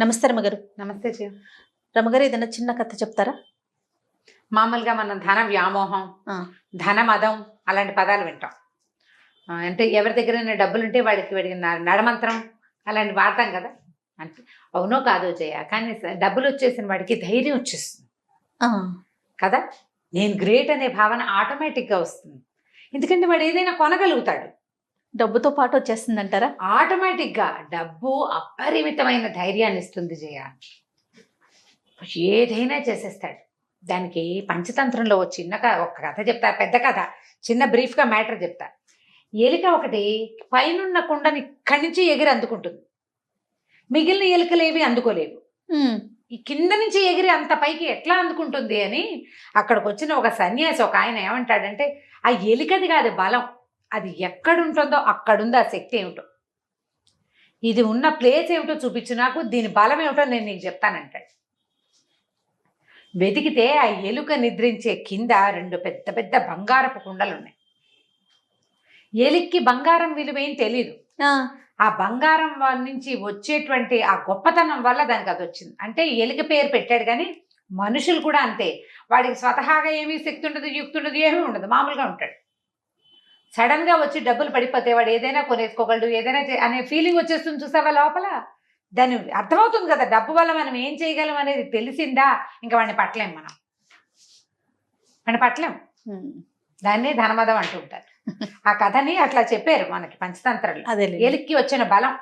నమస్తే రమగారు. నమస్తే జీ. రమగారు, ఏదైనా చిన్న కథ చెప్తారా? మామూలుగా మనం ధన వ్యామోహం, ధన మదం అలాంటి పదాలు వింటాం. అంటే ఎవరి దగ్గరైనా డబ్బులు ఉంటే వాడికి నడమంత్రం అలాంటి వాడతాం కదా. అంటే అవునో కాదో జయ, కానీ డబ్బులు వచ్చేసిన వాడికి ధైర్యం వచ్చేస్తుంది కదా. నేను గ్రేట్ అనే భావన ఆటోమేటిక్గా వస్తుంది. ఎందుకంటే వాడు ఏదైనా కొనగలుగుతాడు. డబ్బుతో పాటు వచ్చేస్తుంది అంటారా? ఆటోమేటిక్గా డబ్బు అపరిమితమైన ధైర్యాన్ని ఇస్తుంది జయ. ఏదైనా చేసేస్తాడు. దానికి పంచతంత్రంలో ఒక కథ చెప్తా, పెద్ద కథ, చిన్న బ్రీఫ్గా మ్యాటర్ చెప్తా. ఎలుక ఒకటి పైనున్న కుండని ఇక్కడి నుంచి ఎగిరి అందుకుంటుంది. మిగిలిన ఎలుకలు ఏవి అందుకోలేవు. ఈ కింద నుంచి ఎగిరి అంత పైకి ఎట్లా అందుకుంటుంది అని అక్కడికి వచ్చిన ఒక సన్యాసి, ఒక ఆయన ఏమంటాడంటే, ఆ ఎలుకది కాదు బలం, అది ఎక్కడుంటుందో అక్కడుంది ఆ శక్తి ఏమిటో, ఇది ఉన్న ప్లేస్ ఏమిటో చూపించు నాకు, దీని బలం ఏమిటో నేను నీకు చెప్తానంటాడు. వెతికితే ఆ ఎలుక నిద్రించే కింద 2 పెద్ద పెద్ద బంగారపు కుండలు ఉన్నాయి. ఎలుక్కి బంగారం విలువేం తెలీదు. ఆ బంగారం నుంచి వచ్చేటువంటి ఆ గొప్పతనం వల్ల దానికి అది వచ్చింది. అంటే ఎలుక పేరు పెట్టాడు, కానీ మనుషులు కూడా అంతే. వాడికి స్వతహాగా ఏమీ శక్తి ఉండదు, యుక్తి ఉండదు, ఏమీ ఉండదు, మామూలుగా ఉంటాడు. సడన్గా వచ్చి డబ్బులు పడిపోతే వాడు ఏదైనా కొనేసుకోగలడు, ఏదైనా అనే ఫీలింగ్ వచ్చేస్తుంది. చూసావా లోపల? దాన్ని అర్థమవుతుంది కదా, డబ్బు వల్ల మనం ఏం చేయగలం అనేది తెలిసిందా, ఇంకా వాడిని పట్టలేం, వాడిని పట్టలేం. దాన్ని ధనమదం అంటుంటారు. ఆ కథని అట్లా చెప్పారు మనకి పంచతంత్రంలో. ఎలుక్కి వచ్చిన బలం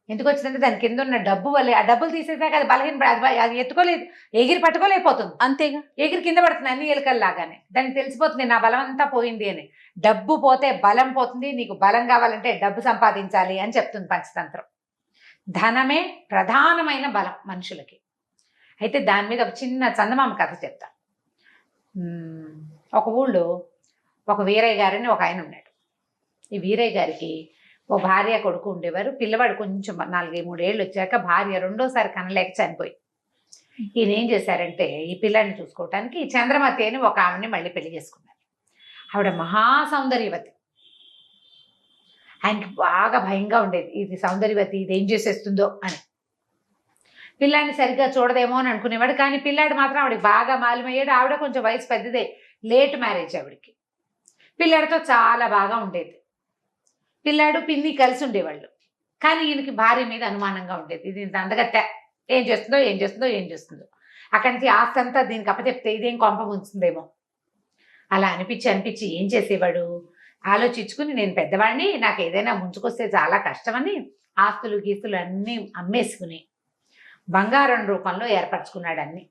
ఎందుకు వచ్చిందంటే దాని కింద ఉన్న డబ్బు వల్లే. ఆ డబ్బులు తీసేసాక అది బలహీన, అది ఎత్తుకోలేదు, ఎగిరి పట్టుకోలేకపోతుంది. అంతేగా, ఎగిరి కింద పడుతుంది అన్ని ఎలుకల్లాగానే. దానికి తెలిసిపోతుంది నా బలం అంతా పోయింది అని. డబ్బు పోతే బలం పోతుంది, నీకు బలం కావాలంటే డబ్బు సంపాదించాలి అని చెప్తుంది పంచతంత్రం. ధనమే ప్రధానమైన బలం మనుషులకి. అయితే దాని మీద ఒక చిన్న చందమామ కథ చెప్తా. ఒక ఊళ్ళో ఒక వీరయ్య గారని ఒక ఆయన ఉన్నాడు. ఈ వీరయ్య గారికి ఓ భార్య కొడుకు ఉండేవారు. పిల్లవాడు కొంచెం 4-3 ఏళ్ళు వచ్చాక భార్య రెండోసారి కనలేక చనిపోయి, ఈయన ఏం చేశారంటే ఈ పిల్లాడిని చూసుకోవటానికి చంద్రమతి అని ఒక ఆవిడని మళ్ళీ పెళ్లి చేసుకున్నారు. ఆవిడ మహాసౌందర్యవతి. ఆయనకి బాగా భయంగా ఉండేది, ఇది సౌందర్యవతి ఇది ఏం చేసేస్తుందో అని. పిల్లాడిని సరిగ్గా చూడదేమో అని అనుకునేవాడు, కానీ పిల్లాడు మాత్రం ఆవిడకి బాగా మాలిమయ్యాడు. ఆవిడ కొంచెం వయసు పెద్దదే, లేట్ మ్యారేజ్ ఆవిడకి. పిల్లాడితో చాలా బాగా ఉండేది. పిల్లాడు పిన్ని కలిసి ఉండేవాళ్ళు. కానీ ఈయనకి భార్య మీద అనుమానంగా ఉండేది, ఇది ఇంత అందగత్తె, ఏం చేస్తుందో. అక్కడి నుంచి ఆస్తి అంతా దీనికి అప్పచెప్తే ఇదేం కొంప ఉంచుతుందేమో అలా అనిపించి ఏం చేసేవాడు, ఆలోచించుకుని నేను పెద్దవాడిని, నాకు ఏదైనా ముంచుకొస్తే చాలా కష్టమని ఆస్తులు గీస్తులు అన్నీ అమ్మేసుకుని బంగారం రూపంలో ఏర్పరచుకున్నాడు. అన్ని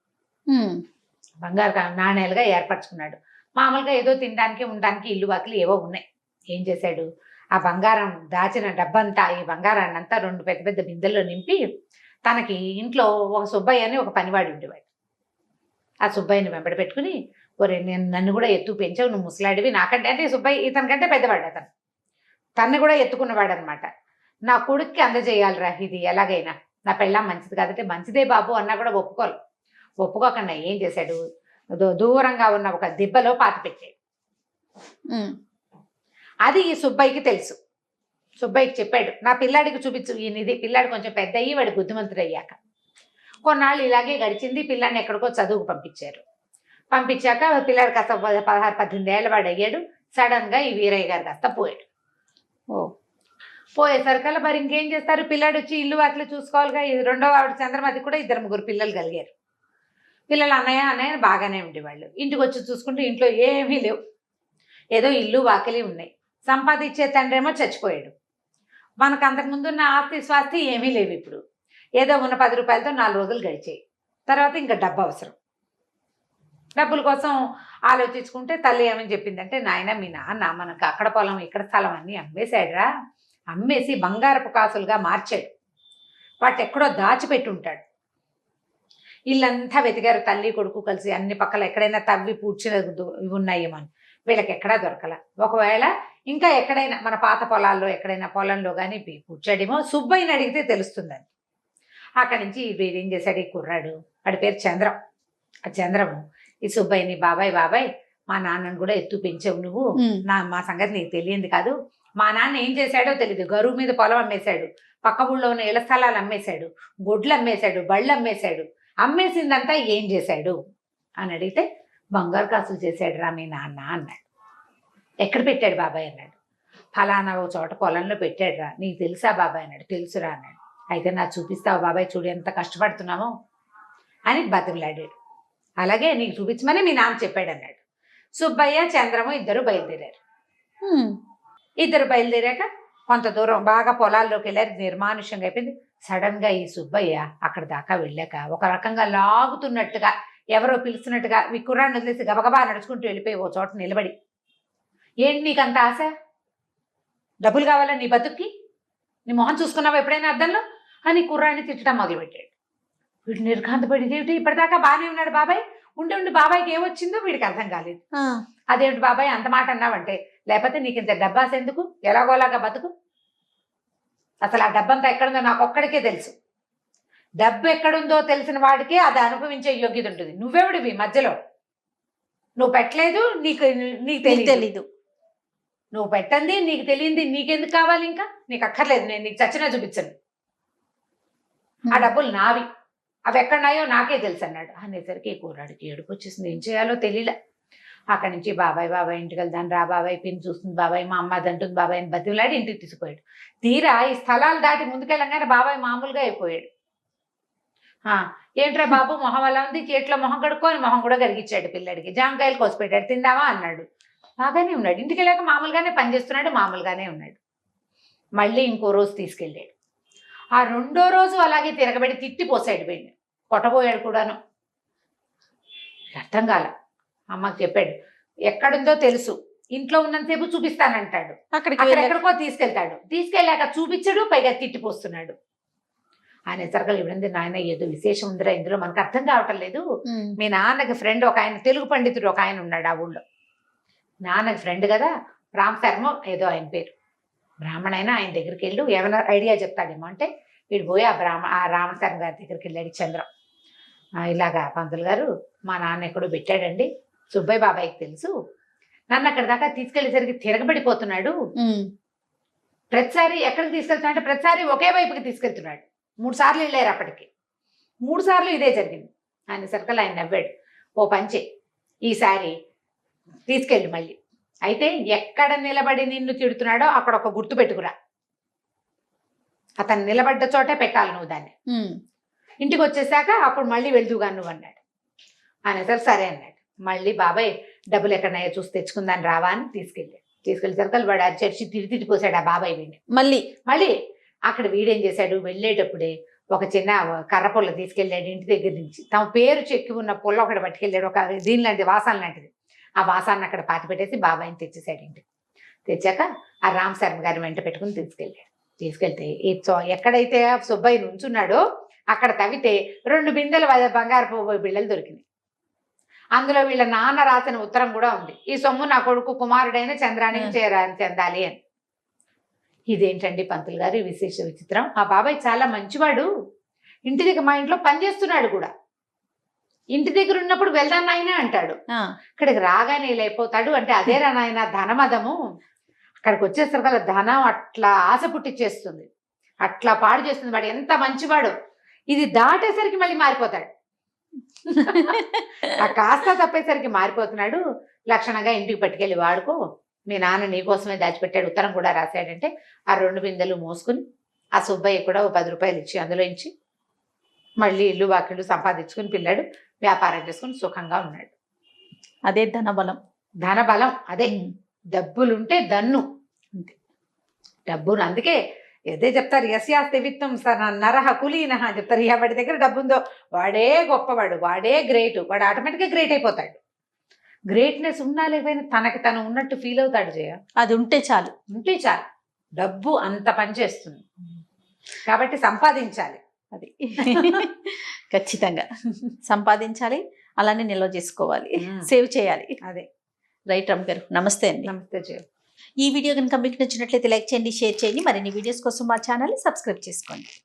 బంగారు నాణేలుగా ఏర్పరచుకున్నాడు. మామూలుగా ఏదో తినడానికి ఉండడానికి ఇల్లు వాకిలు ఏవో ఉన్నాయి. ఏం చేశాడు, ఆ బంగారం దాచిన డబ్బంతా, ఈ బంగారాన్ని అంతా 2 పెద్ద పెద్ద బిందెల్లో నింపి తనకి ఇంట్లో ఒక సుబ్బయ్య అని ఒక పనివాడు ఉండేవాడు. ఆ సుబ్బయ్యని వెంబడి పెట్టుకుని, ఒరే నన్ను కూడా ఎత్తు పెంచావు, నువ్వు ముసలాడివి, నాకంటే అంటే సుబ్బయ్య ఇతనికంటే పెద్దవాడు, తన్ని కూడా ఎత్తుకున్నవాడు అనమాట. నా కొడుక్కి అందజేయాలిరా ఇది ఎలాగైనా, నా పెళ్ళాం మంచిది కాదంటే మంచిదే బాబు అన్నా కూడా ఒప్పుకోకుండా ఏం చేశాడు, దూరంగా ఉన్న ఒక దిబ్బలో పాతి పెట్టాడు. అది ఈ సుబ్బయ్యకి తెలుసు. సుబ్బయ్యకి చెప్పాడు, నా పిల్లాడికి చూపించు ఈయనది. పిల్లాడు కొంచెం పెద్ద అయ్యి వాడి బుద్ధిమంతుడు అయ్యాక కొన్నాళ్ళు ఇలాగే గడిచింది. పిల్లాడిని ఎక్కడికో చదువుకు పంపించాక పిల్లాడు కాస్త 16-18 ఏళ్ళ వాడు అయ్యాడు. సడన్గా ఈ వీరయ్య గారు కాస్త పోయాడు. పోయేసరికల్లా మరి ఇంకేం చేస్తారు, పిల్లాడు వచ్చి ఇల్లు వాటిలో చూసుకోవాలిగా. రెండవ ఆవిడ చంద్రమతి కూడా 2-3 పిల్లలు కలిగారు. పిల్లలు అన్నయ్య బాగానే ఉండేవాళ్ళు. ఇంటికి వచ్చి చూసుకుంటే ఇంట్లో ఏమీ లేవు, ఏదో ఇల్లు వాకిలి ఉన్నాయి. సంపాదించే తండ్రి ఏమో చచ్చిపోయాడు. మనకు అంతకుముందు ఉన్న ఆస్తి స్వాస్తి ఏమీ లేవు. ఇప్పుడు ఏదో ఉన్న 10 రూపాయలతో 4 రోజులు గడిచాయి. తర్వాత ఇంకా డబ్బు అవసరం. డబ్బుల కోసం ఆలోచించుకుంటే తల్లి ఏమని చెప్పిందంటే, నాయన మీ నాన్న మనకు అక్కడ పొలం ఇక్కడ స్థలం అన్నీ అమ్మేశాడురా, అమ్మేసి బంగారపు కాసులుగా మార్చాడు. వాటి ఎక్కడో దాచిపెట్టి ఉంటాడు. ఇల్లంతా వెతికారు తల్లి కొడుకు కలిసి, అన్ని పక్కల ఎక్కడైనా తవ్వి పూడ్చిన ఇవి ఉన్నాయేమో అని. వీళ్ళకి ఎక్కడా దొరకల. ఒకవేళ ఇంకా ఎక్కడైనా మన పాత పొలాల్లో ఎక్కడైనా పొలంలో కానీ పూడ్చాడేమో. సుబ్బయ్యని అడిగితే తెలుస్తుందని. అక్కడి నుంచి వీడేం చేశాడు, ఈ కుర్రాడు, వాడి పేరు చంద్రం. ఆ చంద్రము ఈ సుబ్బయ్యని, బాబాయ్ మా నాన్నను కూడా ఎత్తు పెంచావు నువ్వు, మా సంగతి నీకు తెలియంది కాదు, మా నాన్న ఏం చేశాడో తెలియదు. గరువు మీద పొలం అమ్మేశాడు, పక్క ఊళ్ళో ఉన్న ఇళ్ల స్థలాలు అమ్మేశాడు, గొడ్లు అమ్మేశాడు, బళ్ళు అమ్మేశాడు. అమ్మేసిందంతా ఏం చేశాడు అని అడిగితే బంగారు కాసులు చేశాడు రా మీ నాన్న అన్నాడు. ఎక్కడ పెట్టాడు బాబాయ్ అన్నాడు. ఫలానా ఓ చోట పొలంలో పెట్టాడు రా. నీకు తెలుసా బాబాయ్ అన్నాడు. తెలుసురా అన్నాడు. అయితే నాకు చూపిస్తావు బాబాయ్, చూడు ఎంత కష్టపడుతున్నామో అని బతిమలాడాడు. అలాగే నీకు చూపించమని మీ నాన్న చెప్పాడు అన్నాడు. సుబ్బయ్య చంద్రము ఇద్దరు బయలుదేరారు. ఇద్దరు బయలుదేరాక కొంత దూరం బాగా పొలాల్లోకి వెళ్ళారు. నిర్మానుష్యంగా అయిపోయింది. సడన్ గా ఈ సుబ్బయ్య అక్కడ దాకా వెళ్ళాక ఒక రకంగా లాగుతున్నట్టుగా, ఎవరో పిలుస్తున్నట్టుగా ఈ కుర్రాన్ని వదిలేసి గబగబా నడుచుకుంటూ వెళ్ళిపోయి ఓ చోట నిలబడి, ఏంటి నీకంత ఆశ? డబ్బులు కావాలా నీ బతుక్కి? నీ మొహం చూసుకున్నావా ఎప్పుడైనా అద్దంలో అని కుర్రాన్ని తిట్టడం మొదలుపెట్టాడు. వీడు నిర్ఘాంతపడి, ఏమిటి ఇప్పటిదాకా బాగానే ఉన్నాడు బాబాయ్, ఉండి బాబాయ్కి ఏమొచ్చిందో వీడికి అర్థం కాలేదు. అదేమిటి బాబాయ్ అంత మాట అన్నావంటే, లేకపోతే నీకు ఇంత డబ్బాస్ ఎందుకు, ఎలాగోలాగా బతుకు. అసలు ఆ డబ్బంతా ఎక్కడుందో నాకు ఒక్కడికే తెలుసు. డబ్బు ఎక్కడుందో తెలిసిన వాడికే అది అనుభవించే యోగ్యత ఉంటుంది. నువ్వెవడివి మధ్యలో? నువ్వు పెట్టలేదు, నీకు తెలీదు. నువ్వు పెట్టండి, నీకు తెలియంది నీకెందుకు కావాలి? ఇంకా నీకు అక్కర్లేదు, నేను నీకు చచ్చినా చూపించను. ఆ డబ్బులు నావి, అవి ఎక్కడున్నాయో నాకే తెలుసు అన్నాడు. అనేసరికి కూరాడికి ఏడుపు వచ్చేసింది. ఏం చేయాలో తెలియలే. అక్కడి నుంచి బాబాయ్ ఇంటికి వెళ్దాను రా బాబాయ్, పిన్ని చూస్తుంది బాబాయ్, మా అమ్మ అది అంటుంది బాబాయ్ అని బతిమలాడి ఇంటికి తీసుకుపోయాడు. తీరా ఈ స్థలాలు దాటి ముందుకెళ్ళగానే బాబాయ్ మామూలుగా అయిపోయాడు. ఏంట్రా బాబు మొహం అలా ఉంది, చేతిలో మొహం కడుక్కొని మొహం కూడా కరిగిచ్చాడు పిల్లడికి. జామకాయలు కోసిపెట్టాడు, తిందామా అన్నాడు. బాగానే ఉన్నాడు. ఇంటికి వెళ్ళాక మామూలుగానే పనిచేస్తున్నాడు, మామూలుగానే ఉన్నాడు. మళ్ళీ ఇంకో రోజు తీసుకెళ్ళాడు. ఆ రెండో రోజు అలాగే తిరగబెట్టి తిట్టిపోసాడు వీడిని, కొట్టబోయాడు కూడాను. అర్థం కాల. అమ్మకి చెప్పాడు, ఎక్కడుందో తెలుసు, ఇంట్లో ఉన్నంతసేపు చూపిస్తానంటాడు, అక్కడెక్కడికో తీసుకెళ్తాడు, తీసుకెళ్ళాక చూపించడు, పైగా తిట్టిపోస్తున్నాడు. ఆయన సరకలు ఇవ్వండి నాయన, ఏదో విశేషం ఉందిరా ఇందులో, మనకు అర్థం కావటం లేదు. మీ నాన్నకి ఫ్రెండ్ ఒక ఆయన, తెలుగు పండితుడు ఒక ఆయన ఉన్నాడు ఆ ఊళ్ళో. నాన్నకి ఫ్రెండ్ కదా, రామ్ శర్మ ఏదో ఆయన పేరు, బ్రాహ్మణైనా. ఆయన దగ్గరికి వెళ్ళు, ఏమైనా ఐడియా చెప్తాడేమో అంటే వీడు పోయి ఆ రామశర్మ గారి దగ్గరికి వెళ్ళాడు. చంద్రం, ఇలాగా పంతులు గారు మా నాన్న ఎక్కడో పెట్టాడండి, సుబ్బయ్య బాబాయ్కి తెలుసు, నన్ను అక్కడ దాకా తీసుకెళ్లేసరికి తిరగబడిపోతున్నాడు. ప్రతిసారి ఎక్కడికి తీసుకెళ్తున్నా అంటే ప్రతిసారి ఒకే వైపుకి తీసుకెళ్తున్నాడు. 3 సార్లు వెళ్ళారు. అప్పటికి 3 సార్లు ఇదే జరిగింది. ఆయన సర్కల్ ఆయన నవ్వాడు. ఓ పంచే, ఈసారి తీసుకెళ్ళి మళ్ళీ, అయితే ఎక్కడ నిలబడి నిన్ను తిడుతున్నాడో అక్కడ ఒక గుర్తు పెట్టుకురా, అతను నిలబడ్డ చోటే పెట్టాలి నువ్వు దాన్ని. ఇంటికి వచ్చేసాక అప్పుడు మళ్ళీ వెళ్దువుగా నువ్వు అన్నాడు. అనేసరికి సరే అన్నాడు. మళ్ళీ బాబాయ్ డబ్బులు ఎక్కడన్నాయో చూసి తెచ్చుకుందాని రావా అని తీసుకెళ్ళేసరికి వాడు చర్చి తిట్టిపోసాడు ఆ బాబాయ్ వీడిని. మళ్ళీ అక్కడ వీడేం చేశాడు, వెళ్ళేటప్పుడే ఒక చిన్న కర్ర పుల్ల తీసుకెళ్ళాడు ఇంటి దగ్గర నుంచి. తమ పేరు చెక్కి ఉన్న పుల్ల ఒకటి పట్టుకెళ్ళాడు, ఒక దీని లాంటిది, వాసాన్ లాంటిది. ఆ వాసాన్ని అక్కడ పాతి పెట్టేసి బాబాయిని తెచ్చేసాడు ఇంటికి. తెచ్చాక ఆ రామ్ శర్మ గారి వెంట పెట్టుకుని తీసుకెళ్తే ఎక్కడైతే సుబ్బయ్య నుంచున్నాడో అక్కడ తవ్వితే 2 బిందెల బంగారపు బిళ్ళలు దొరికినాయి. అందులో వీళ్ళ నాన్న రాసిన ఉత్తరం కూడా ఉంది, ఈ సొమ్ము నా కొడుకు కుమారుడైన చంద్రానికి చెందాలి అని. ఇదేంటండి పంతులు గారు విశేష విచిత్రం, ఆ బాబాయ్ చాలా మంచివాడు, ఇంటి దగ్గర మా ఇంట్లో పనిచేస్తున్నాడు కూడా, ఇంటి దగ్గర ఉన్నప్పుడు వెళ్దాం నాయన అంటాడు, ఇక్కడికి రాగానే లేకపోతాడు అంటే అదేరా నాయన ధనమదము. అక్కడికి వచ్చేసరికి ధనం అట్లా ఆశ పుట్టిచ్చేస్తుంది, అట్లా పాడు చేస్తుంది. వాడు ఎంత మంచివాడు, ఇది దాటేసరికి మళ్ళీ మారిపోతాడు. ఆ కాస్త తప్పేసరికి మారిపోతున్నాడు. లక్షణంగా ఇంటికి పట్టుకెళ్ళి వాడుకో, మీ నాన్న నీకోసమే దాచిపెట్టాడు, ఉత్తరం కూడా రాశాడంటే ఆ 2 బిందెలు మోసుకుని ఆ సుబ్బయ్య కూడా ఓ 10 రూపాయలు ఇచ్చి అందులో ఇచ్చి మళ్ళీ ఇల్లు వాకిళ్ళు సంపాదించుకుని పిల్లాడు వ్యాపారం చేసుకుని సుఖంగా ఉన్నాడు. అదే ధనబలం. అదే డబ్బులుంటే దన్ను, డబ్బును. అందుకే అదే చెప్తారు, యస్యాస్తి విత్తం నరహ కులీనహ అని చెప్తారు. వాడి దగ్గర డబ్బు ఉందో వాడే గొప్పవాడు, వాడే గ్రేట్, వాడు ఆటోమేటిక్గా గ్రేట్ అయిపోతాడు. గ్రేట్నెస్ ఉన్నా లేకపోయినా తనకి తను ఉన్నట్టు ఫీల్ అవుతాడు. అది ఉంటే చాలు. డబ్బు అంత పనిచేస్తుంది కాబట్టి సంపాదించాలి. అది ఖచ్చితంగా సంపాదించాలి, అలానే నిల్వ చేసుకోవాలి, సేవ్ చేయాలి. అదే రైట్ రమ్మ గారు, నమస్తే అండి. నమస్తే జయ. ఈ వీడియో కనుక మీకు నచ్చినట్లయితే లైక్ చేయండి, షేర్ చేయండి. మరిన్ని వీడియోస్ కోసం మా ఛానల్ని సబ్స్క్రైబ్ చేసుకోండి.